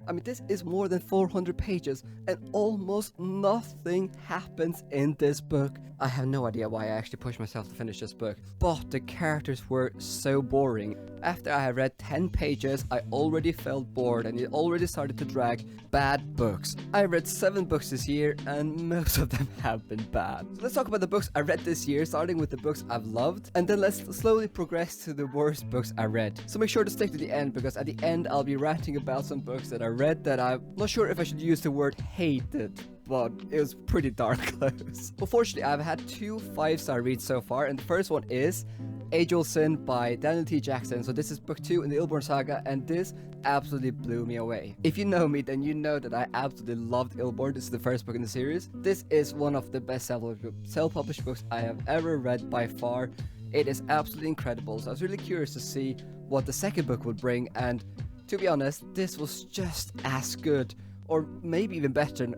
I mean, this is more than 400 pages and almost nothing happens in this book. I have no idea why I actually pushed myself to finish this book, but the characters were so boring. After I had read 10 pages, I already felt bored and it already started to drag. Bad books. I read 7 books this year and most of them have been bad. So let's talk about the books I read this year, starting with the books I've loved, and then let's slowly progress to the worst books I read. So make sure to stick to the end, because at the end I'll be ranting about some books that I read that I'm not sure if I should use the word hated, but it was pretty darn close. Unfortunately, I've had 2 5-star reads so far, and the first one is Age-Old Sin by Daniel T. Jackson. So this is book 2 in the Ilborn saga, and this absolutely blew me away. If you know me, then you know that I absolutely loved Ilborn. This is the first book in the series. This is one of the best self-published books I have ever read by far. It is absolutely incredible, so I was really curious to see what the second book would bring, and to be honest, this was just as good, or maybe even better.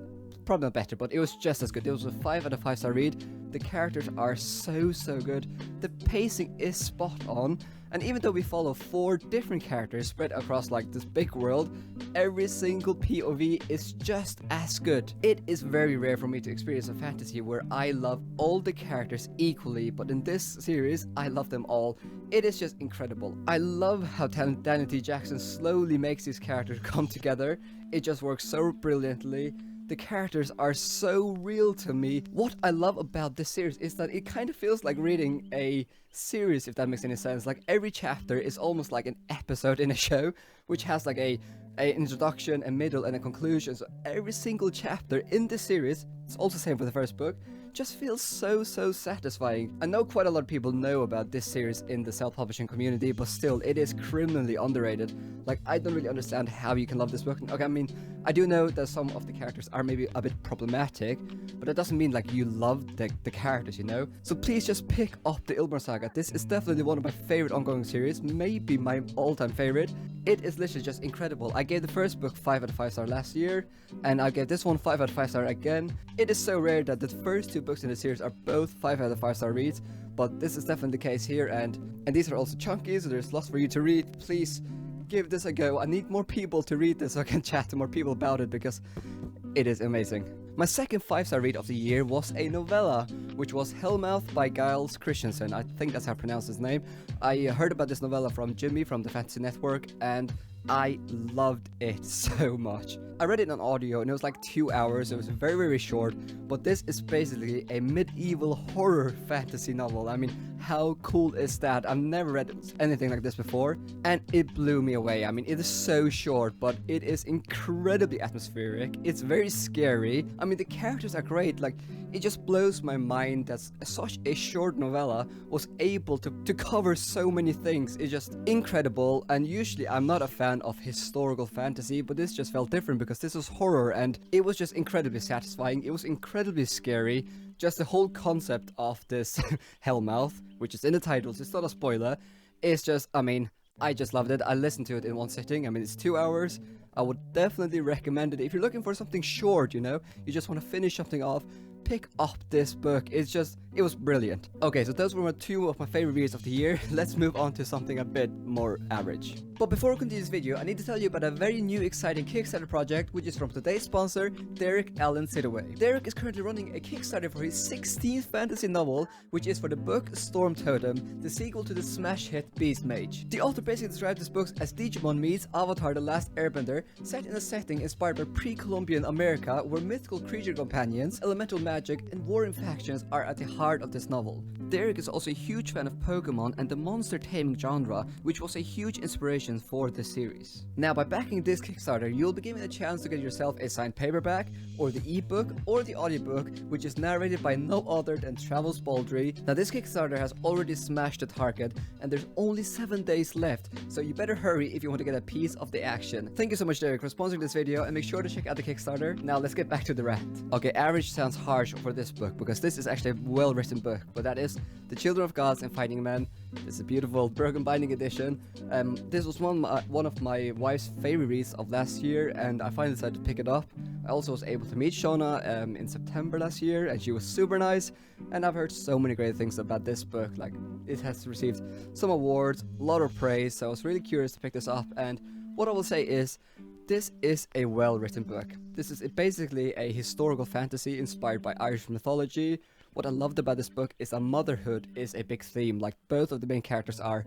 Probably not better, but it was just as good. It was a 5 out of 5-star read. The characters are so good. The pacing is spot on, and even though we follow 4 different characters spread across like this big world, every single POV is just as good. It is very rare for me to experience a fantasy where I love all the characters equally, but in this series, I love them all. It is just incredible. I love how Daniel T. Jackson slowly makes these characters come together. It just works so brilliantly. The characters are so real to me. What I love about this series is that it kind of feels like reading a series, if that makes any sense. Like every chapter is almost like an episode in a show, which has like a introduction, a middle, and a conclusion. So every single chapter in this series, it's also the same for the first book, just feels so satisfying. I know quite a lot of people know about this series in the self-publishing community, but still, it is criminally underrated. Like, I don't really understand how you can love this book. Okay, I mean, I do know that some of the characters are maybe a bit problematic, but that doesn't mean like you love the characters, you know? So please just pick up the Ilborn saga. This is definitely one of my favorite ongoing series, maybe my all-time favorite. It is literally just incredible. I gave the first book 5 out of 5-star last year, and I gave this one 5 out of 5-star again. It is so rare that the first 2 books in the series are both 5 out of 5-star reads, but this is definitely the case here, and these are also chunky, so there's lots for you to read. Please give this a go. I need more people to read this so I can chat to more people about it, because it is amazing. My second 5-star read of the year was a novella, which was Hellmouth by Giles Christensen. I think that's how I pronounce his name. I heard about this novella from Jimmy from the Fantasy Network, and I loved it so much. I read it on audio and it was like 2 hours. It was very short, but this is basically a medieval horror fantasy novel. I mean, how cool is that? I've never read anything like this before, and it blew me away. I mean, it is so short, but it is incredibly atmospheric. It's very scary. I mean, the characters are great. Like, it just blows my mind that such a short novella was able to cover so many things. It's just incredible, and usually I'm not a fan of historical fantasy, but this just felt different because this was horror, and it was just incredibly satisfying. It was incredibly scary. Just the whole concept of this Hellmouth, which is in the title, so it's not a spoiler, is just, I mean, I just loved it. I listened to it in one sitting. I mean, it's 2 hours. I would definitely recommend it. If you're looking for something short, you know, you just want to finish something off, pick up this book. It was brilliant. Okay, so those were 2 of my favorite reads of the year. Let's move on to something a bit more average. But before we continue this video, I need to tell you about a very new exciting Kickstarter project, which is from today's sponsor, Derek Allen Sidaway. Derek is currently running a Kickstarter for his 16th fantasy novel, which is for the book Storm Totem, the sequel to the smash hit Beast Mage. The author basically described this book as Digimon meets Avatar The Last Airbender, set in a setting inspired by pre-Columbian America, where mythical creature companions, elemental magic, and warring factions are at the heart of this novel. Derek is also a huge fan of Pokemon and the monster taming genre, which was a huge inspiration for this series. Now, by backing this Kickstarter, you'll be given a chance to get yourself a signed paperback, or the ebook, or the audiobook, which is narrated by no other than Travis Baldry. Now, this Kickstarter has already smashed the target, and there's only 7 days left, so you better hurry if you want to get a piece of the action. Thank you so much, Derek, for sponsoring this video, and make sure to check out the Kickstarter. Now, let's get back to the rant. Okay, average sounds harsh for this book, because this is actually a well-written book, but that is The Children of Gods and Fighting Men. This is a beautiful broken binding edition. This was one of my wife's favorite reads of last year, and I finally decided to pick it up. I also was able to meet Shona in September last year, and she was super nice, and I've heard so many great things about this book. Like, it has received some awards, a lot of praise, so I was really curious to pick this up, and what I will say is, This is a well-written book. This is basically a historical fantasy inspired by Irish mythology. What I loved about this book is that motherhood is a big theme. Like, both of the main characters are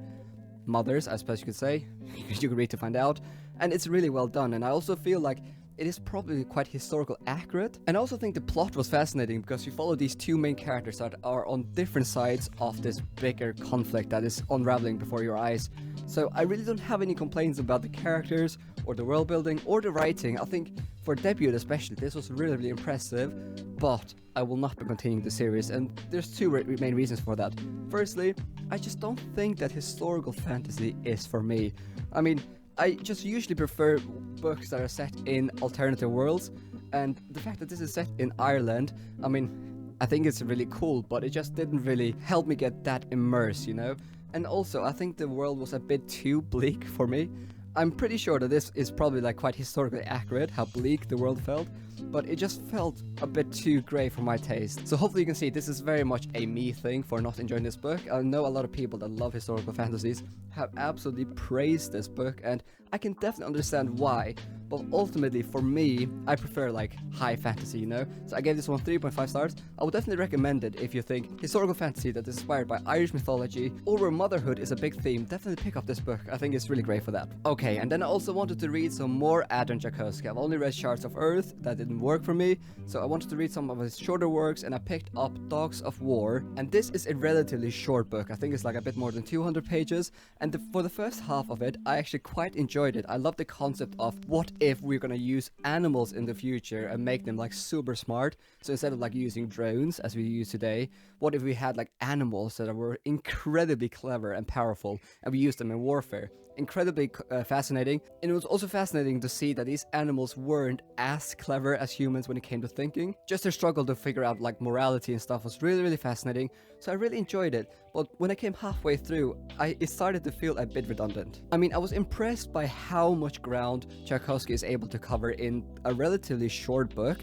mothers, I suppose you could say. You can read to find out. And it's really well done. And I also feel like it is probably quite historical accurate. And I also think the plot was fascinating because you follow these two main characters that are on different sides of this bigger conflict that is unraveling before your eyes. So I really don't have any complaints about the characters or the world building or the writing. I think for debut especially, this was really, really impressive, but I will not be continuing the series, and there's two main reasons for that. Firstly, I just don't think that historical fantasy is for me. I mean, I just usually prefer books that are set in alternative worlds, and the fact that this is set in Ireland, I mean, I think it's really cool, but it just didn't really help me get that immersed, you know? And also, I think the world was a bit too bleak for me. I'm pretty sure that this is probably like quite historically accurate, how bleak the world felt, but it just felt a bit too grey for my taste. So hopefully you can see this is very much a me thing for not enjoying this book. I know a lot of people that love historical fantasies have absolutely praised this book, and I can definitely understand why. But ultimately, for me, I prefer like high fantasy, you know? So I gave this one 3.5 stars. I would definitely recommend it if you think historical fantasy that is inspired by Irish mythology or where motherhood is a big theme. Definitely pick up this book. I think it's really great for that. Okay, and then I also wanted to read some more Adrian Tchaikovsky. I've only read Shards of Earth. That didn't work for me. So I wanted to read some of his shorter works, and I picked up Dogs of War. And this is a relatively short book. I think it's like a bit more than 200 pages. And for the first half of it, I actually quite enjoyed it. I love the concept of what if we're gonna use animals in the future and make them like super smart. So instead of like using drones as we use today, what if we had like animals that were incredibly clever and powerful, and we used them in warfare? Incredibly fascinating. And it was also fascinating to see that these animals weren't as clever as humans when it came to thinking. Just their struggle to figure out like morality and stuff was really, really fascinating. So I really enjoyed it. But when I came halfway through, it started to feel a bit redundant. I mean, I was impressed by how much ground Tchaikovsky is able to cover in a relatively short book.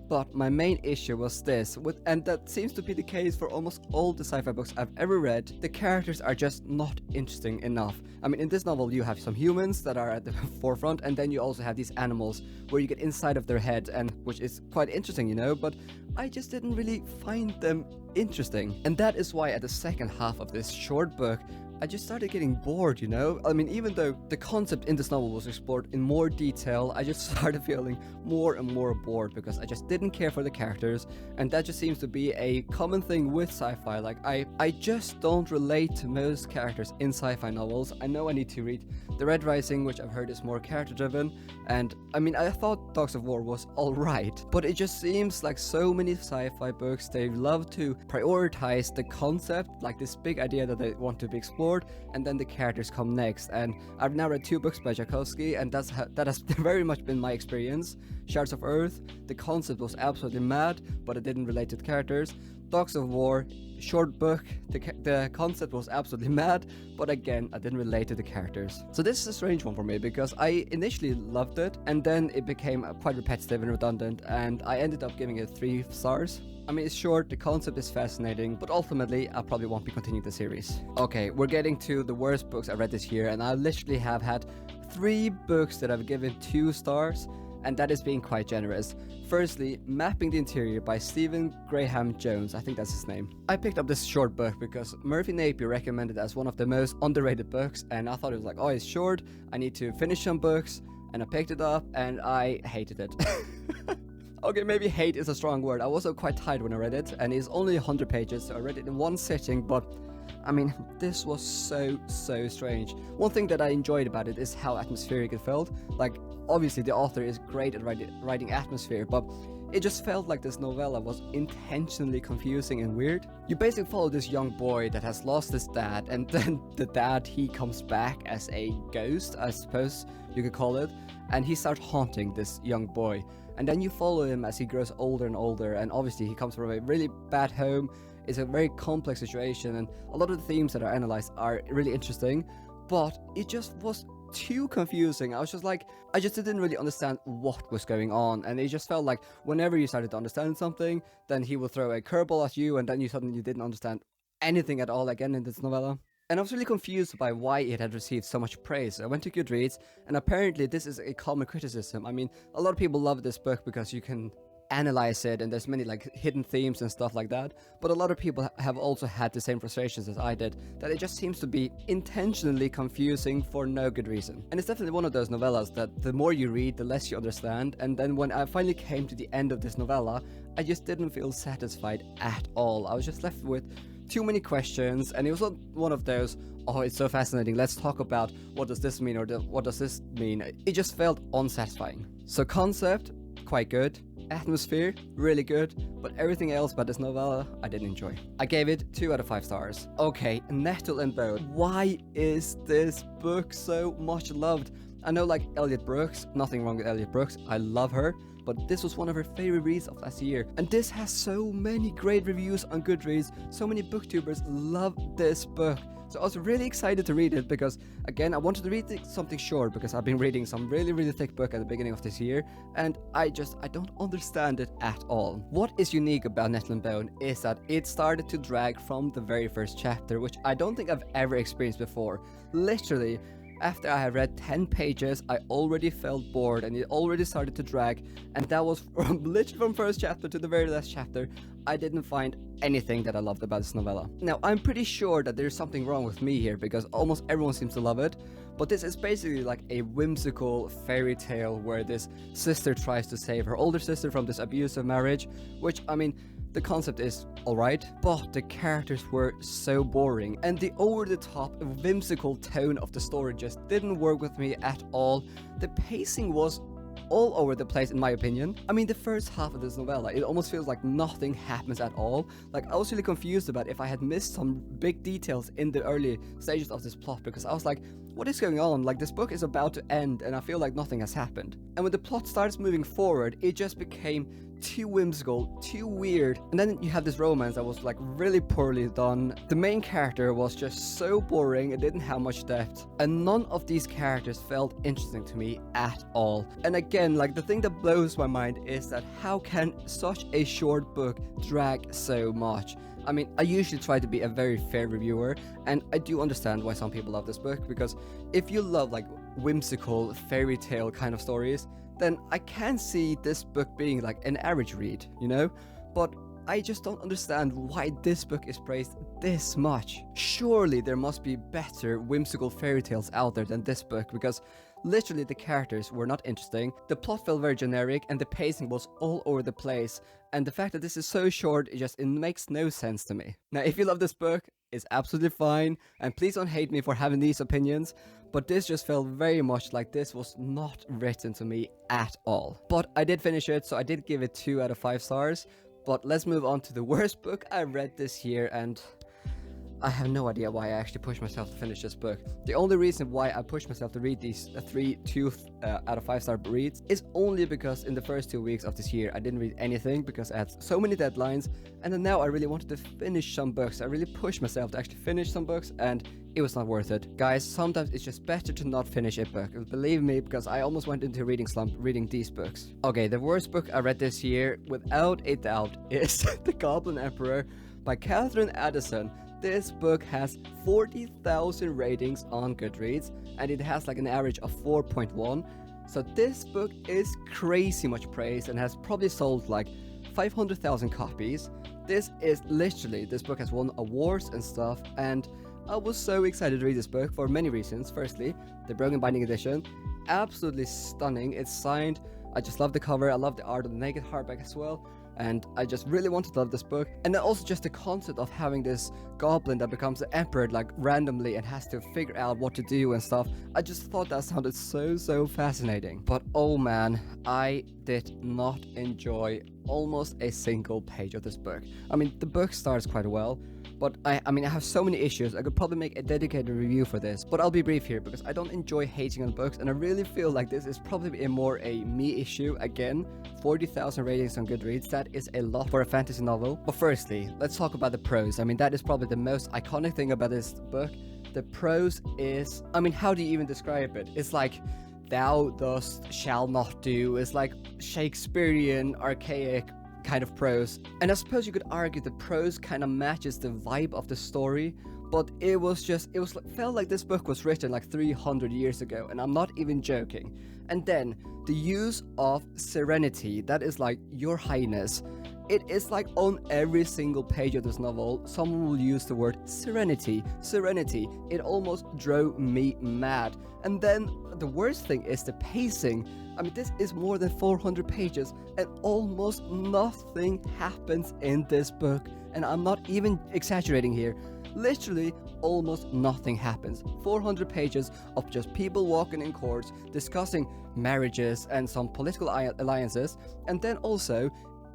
But my main issue was this, and that seems to be the case for almost all the sci-fi books I've ever read. The characters are just not interesting enough. I mean, in this novel you have some humans that are at the forefront, and then you also have these animals where you get inside of their head, and which is quite interesting, you know, but I just didn't really find them interesting. And that is why at the second half of this short book, I just started getting bored, you know? I mean, even though the concept in this novel was explored in more detail, I just started feeling more and more bored because I just didn't care for the characters, and that just seems to be a common thing with sci-fi. Like, I just don't relate to most characters in sci-fi novels. I know I need to read The Red Rising, which I've heard is more character-driven, and I mean, I thought Dogs of War was alright, but it just seems like so many sci-fi books, they love to prioritize the concept, like this big idea that they want to be explored, and then the characters come next. And I've now read 2 books by Tchaikovsky, and that has very much been my experience. Shards of Earth, the concept was absolutely mad, but it didn't relate to the characters. Dogs of War, short book, the concept was absolutely mad, but again, I didn't relate to the characters. So this is a strange one for me, because I initially loved it, and then it became quite repetitive and redundant, and I ended up giving it 3 stars. I mean, it's short, the concept is fascinating, but ultimately, I probably won't be continuing the series. Okay, we're getting to the worst books I read this year, and I literally have had 3 books that I've given 2 stars, and that is being quite generous. Firstly, Mapping the Interior by Stephen Graham Jones, I think that's his name. I picked up this short book because Murphy Napier recommended it as one of the most underrated books, and I thought it was like, oh, it's short, I need to finish some books, and I picked it up, and I hated it. Okay, maybe hate is a strong word. I was also quite tired when I read it, and it's only 100 pages, so I read it in one sitting, but I mean, this was so strange. One thing that I enjoyed about it is how atmospheric it felt. Like, obviously the author is great at writing atmosphere, but it just felt like this novella was intentionally confusing and weird. You basically follow this young boy that has lost his dad, and then the dad, he comes back as a ghost, I suppose you could call it, and he starts haunting this young boy. And then you follow him as he grows older and older, and obviously he comes from a really bad home. It's a very complex situation, and a lot of the themes that are analyzed are really interesting, but it just was too confusing. I was just like, I just didn't really understand what was going on, and it just felt like whenever you started to understand something, then he would throw a curveball at you, and then you suddenly didn't understand anything at all again in this novella. And I was really confused by why it had received so much praise. I went to Goodreads, and apparently this is a common criticism. I mean, a lot of people love this book because you can analyze it and there's many like hidden themes and stuff like that, but a lot of people have also had the same frustrations as I did, that it just seems to be intentionally confusing for no good reason. And it's definitely one of those novellas that the more you read, the less you understand. And then when I finally came to the end of this novella, I just didn't feel satisfied at all. I was just left with too many questions, and it was not one of those, oh, it's so fascinating, let's talk about what does this mean, or what does this mean. It just felt unsatisfying. So concept, quite good. Atmosphere, really good, but everything else about this novella, I didn't enjoy. I gave it 2 out of 5 stars. Okay, Nettle and Bone. Why is this book so much loved? I know, like, Elliot Brooks, nothing wrong with Elliot Brooks, I love her, but this was one of her favorite reads of last year. And this has so many great reviews on Goodreads, so many booktubers love this book. So I was really excited to read it because, again, I wanted to read something short because I've been reading some really thick book at the beginning of this year, and I don't understand it at all. What is unique about Nettle and Bone is that it started to drag from the very first chapter, which I don't think I've ever experienced before. Literally, after I had read 10 pages, I already felt bored and it already started to drag, and that was literally from first chapter to the very last chapter. I didn't find anything that I loved about this novella. Now, I'm pretty sure that there's something wrong with me here because almost everyone seems to love it, but this is basically like a whimsical fairy tale where this sister tries to save her older sister from this abusive marriage, which, I mean, the concept is alright, but the characters were so boring, and the over-the-top whimsical tone of the story just didn't work with me at all. The pacing was all over the place, in my opinion. I mean, the first half of this novella, it almost feels like nothing happens at all. Like, I was really confused about if I had missed some big details in the early stages of this plot, because I was like, what is going on? Like, this book is about to end and I feel like nothing has happened. And when the plot starts moving forward, it just became too whimsical, too weird. And then you have this romance that was like really poorly done. The main character was just so boring, it didn't have much depth, and none of these characters felt interesting to me at all. And again, like, the thing that blows my mind is that how can such a short book drag so much? I mean, I usually try to be a very fair reviewer, and I do understand why some people love this book, because if you love like whimsical fairy tale kind of stories, then I can see this book being like an average read, you know? But I just don't understand why this book is praised this much. Surely there must be better whimsical fairy tales out there than this book, because literally the characters were not interesting, the plot felt very generic, and the pacing was all over the place. And the fact that this is so short, it makes no sense to me. Now, if you love this book, it's absolutely fine, and please don't hate me for having these opinions, but this just felt very much like this was not written to me at all. But I did finish it, so I did give it 2 out of 5 stars. But let's move on to the worst book I read this year, and I have no idea why I actually pushed myself to finish this book. The only reason why I pushed myself to read these 2 out of 5 star reads is only because in the first 2 weeks of this year I didn't read anything because I had so many deadlines, and then now I really wanted to finish some books. I really pushed myself to actually finish some books, and it was not worth it. Guys, sometimes it's just better to not finish a book. Believe me, because I almost went into a reading slump reading these books. Okay, the worst book I read this year, without a doubt, is The Goblin Emperor by Catherine Addison. This book has 40,000 ratings on Goodreads, and it has like an average of 4.1. So this book is crazy much praise and has probably sold like 500,000 copies. This book has won awards and stuff, and I was so excited to read this book for many reasons. Firstly, the broken binding edition, absolutely stunning. It's signed. I just love the cover. I love the art of the naked hardback as well. And I just really wanted to love this book. And then also just the concept of having this goblin that becomes the emperor like randomly and has to figure out what to do and stuff. I just thought that sounded so fascinating. But oh man, I did not enjoy almost a single page of this book. I mean, the book starts quite well, but I have so many issues. I could probably make a dedicated review for this, but I'll be brief here because I don't enjoy hating on books, and I really feel like this is probably more a me issue. Again, 40,000 ratings on Goodreads, that is a lot for a fantasy novel. But firstly, let's talk about the prose. I mean, that is probably the most iconic thing about this book. The prose is, how do you even describe it? It's like, thou dost shall not do. It's like Shakespearean, archaic kind of prose. And I suppose you could argue the prose kind of matches the vibe of the story, but felt like this book was written like 300 years ago, and I'm not even joking. And then the use of serenity, that is like your highness. It is like on every single page of this novel, someone will use the word serenity, serenity. It almost drove me mad. And then the worst thing is the pacing. I mean, this is more than 400 pages and almost nothing happens in this book. And I'm not even exaggerating here. Literally, almost nothing happens. 400 pages of just people walking in courts, discussing marriages and some political alliances, and then also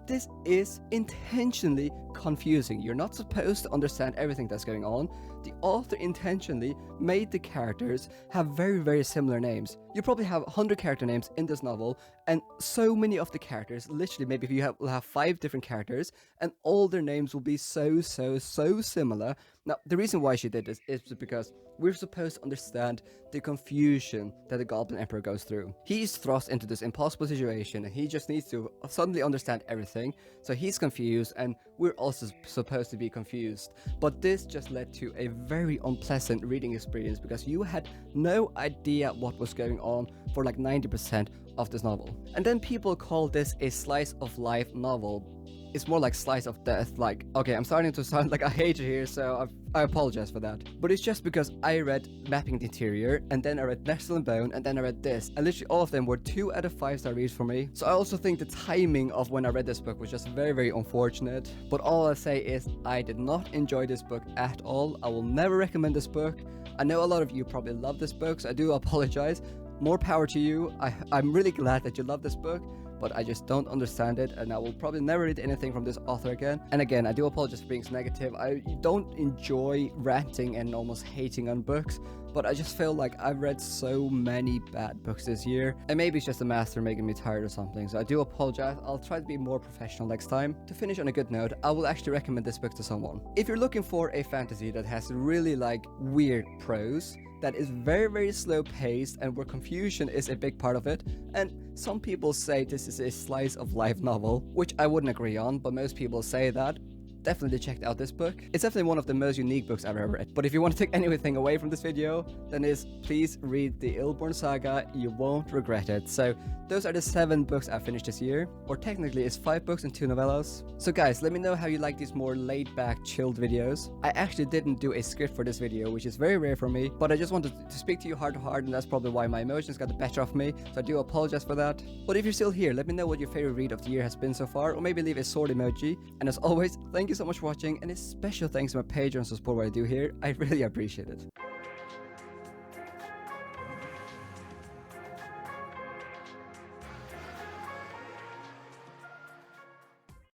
this is intentionally confusing. You're not supposed to understand everything that's going on. The author intentionally made the characters have very, very similar names. You probably have 100 character names in this novel, and so many of the characters, literally maybe if you will have 5 different characters, and all their names will be so similar. Now, the reason why she did this is because we're supposed to understand the confusion that the Goblin Emperor goes through. He's thrust into this impossible situation, and he just needs to suddenly understand everything. So he's confused, and we're also supposed to be confused. But this just led to a very unpleasant reading experience because you had no idea what was going on for like 90% of this novel. And then people call this a slice of life novel. It's more like slice of death. Like, okay, I'm starting to sound like a hater here, so I apologize for that. But it's just because I read Mapping the Interior, and then I read Nestle and Bone, and then I read this. And literally all of them were 2 out of 5-star reads for me. So I also think the timing of when I read this book was just very, very unfortunate. But all I say is I did not enjoy this book at all. I will never recommend this book. I know a lot of you probably love this book, so I do apologize. More power to you. I'm really glad that you love this book, but I just don't understand it, and I will probably never read anything from this author again. And again, I do apologize for being so negative. I don't enjoy ranting and almost hating on books, but I just feel like I've read so many bad books this year, and maybe it's just the master making me tired or something, so I do apologize. I'll try to be more professional next time. To finish on a good note, I will actually recommend this book to someone. If you're looking for a fantasy that has really like weird prose, that is very, very slow paced, and where confusion is a big part of it, and some people say this is a slice of life novel, which I wouldn't agree on, but most people say that. Definitely check out this book. It's definitely one of the most unique books I've ever read. But if you want to take anything away from this video, then please read the Illborn Saga. You won't regret it. So those are the 7 books I finished this year, or technically it's 5 books and 2 novellas. So guys, let me know how you like these more laid back, chilled videos. I actually didn't do a script for this video, which is very rare for me, but I just wanted to speak to you heart to heart, and that's probably why my emotions got the better of me, so I do apologize for that. But if you're still here, let me know what your favorite read of the year has been so far, or maybe leave a sword emoji. And as always, thank you so much for watching, and a special thanks to my Patreons who support what I do here. I really appreciate it.